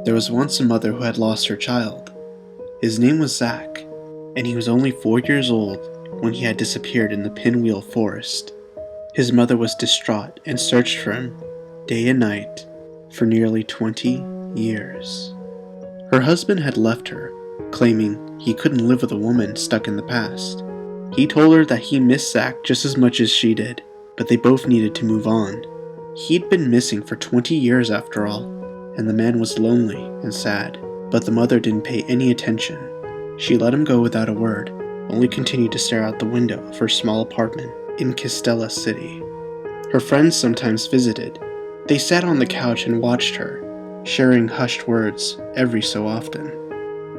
There was once a mother who had lost her child. His name was Zach, and he was only 4 years old when he had disappeared in the Pinwheel Forest. His mother was distraught and searched for him, day and night, for nearly 20 years. Her husband had left her, claiming he couldn't live with a woman stuck in the past. He told her that he missed Zach just as much as she did, but they both needed to move on. He'd been missing for 20 years after all, and the man was lonely and sad, but the mother didn't pay any attention. She let him go without a word, only continued to stare out the window of her small apartment in Castella City. Her friends sometimes visited. They sat on the couch and watched her, sharing hushed words every so often.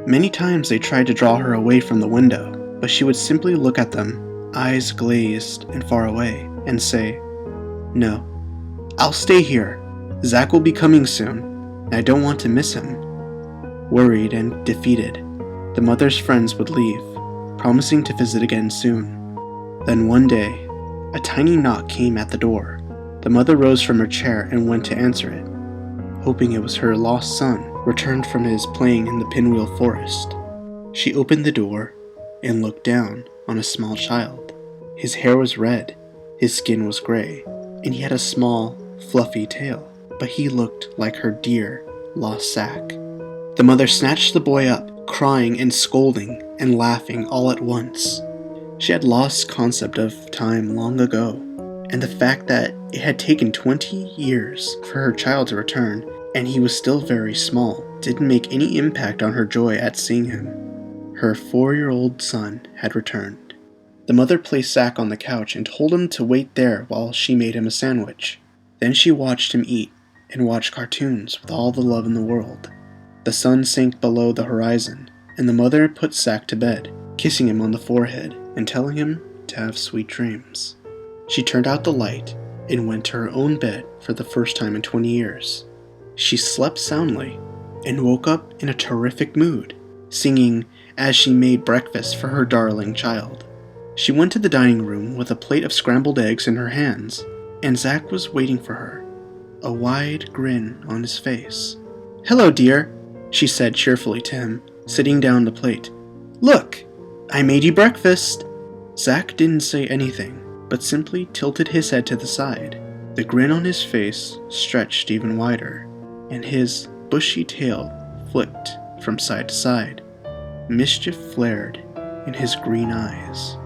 Many times they tried to draw her away from the window, but she would simply look at them, eyes glazed and far away, and say, "No, I'll stay here. Zach will be coming soon, and I don't want to miss him." Worried and defeated, the mother's friends would leave, promising to visit again soon. Then one day, a tiny knock came at the door. The mother rose from her chair and went to answer it, hoping it was her lost son, returned from his playing in the Pinwheel Forest. She opened the door and looked down on a small child. His hair was red, his skin was gray, and he had a small, fluffy tail, but he looked like her dear, lost Zach. The mother snatched the boy up, crying and scolding and laughing all at once. She had lost concept of time long ago, and the fact that it had taken 20 years for her child to return, and he was still very small, didn't make any impact on her joy at seeing him. Her 4-year-old son had returned. The mother placed Zach on the couch and told him to wait there while she made him a sandwich. Then she watched him eat and watch cartoons with all the love in the world. The sun sank below the horizon, and the mother put Zach to bed, kissing him on the forehead and telling him to have sweet dreams. She turned out the light and went to her own bed for the first time in 20 years. She slept soundly and woke up in a terrific mood, singing as she made breakfast for her darling child. She went to the dining room with a plate of scrambled eggs in her hands, and Zach was waiting for her, a wide grin on his face. "Hello, dear," she said cheerfully to him, sitting down the plate. "Look, I made you breakfast." Zach didn't say anything, but simply tilted his head to the side. The grin on his face stretched even wider, and his bushy tail flicked from side to side. Mischief flared in his green eyes.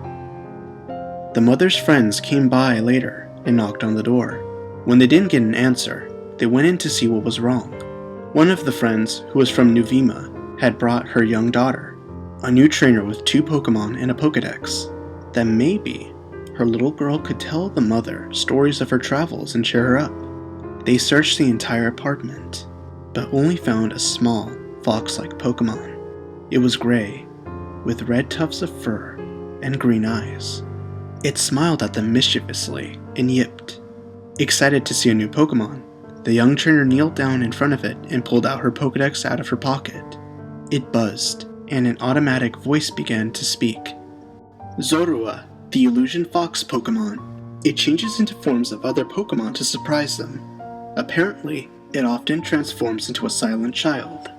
The mother's friends came by later and knocked on the door. When they didn't get an answer, they went in to see what was wrong. One of the friends, who was from Nuvema, had brought her young daughter, a new trainer with 2 Pokémon and a Pokédex, that maybe her little girl could tell the mother stories of her travels and cheer her up. They searched the entire apartment, but only found a small, fox-like Pokémon. It was gray, with red tufts of fur and green eyes. It smiled at them mischievously and yipped. Excited to see a new Pokémon, the young trainer kneeled down in front of it and pulled out her Pokédex out of her pocket. It buzzed, and an automatic voice began to speak. "Zorua, the illusion fox Pokémon. It changes into forms of other Pokémon to surprise them. Apparently, it often transforms into a silent child.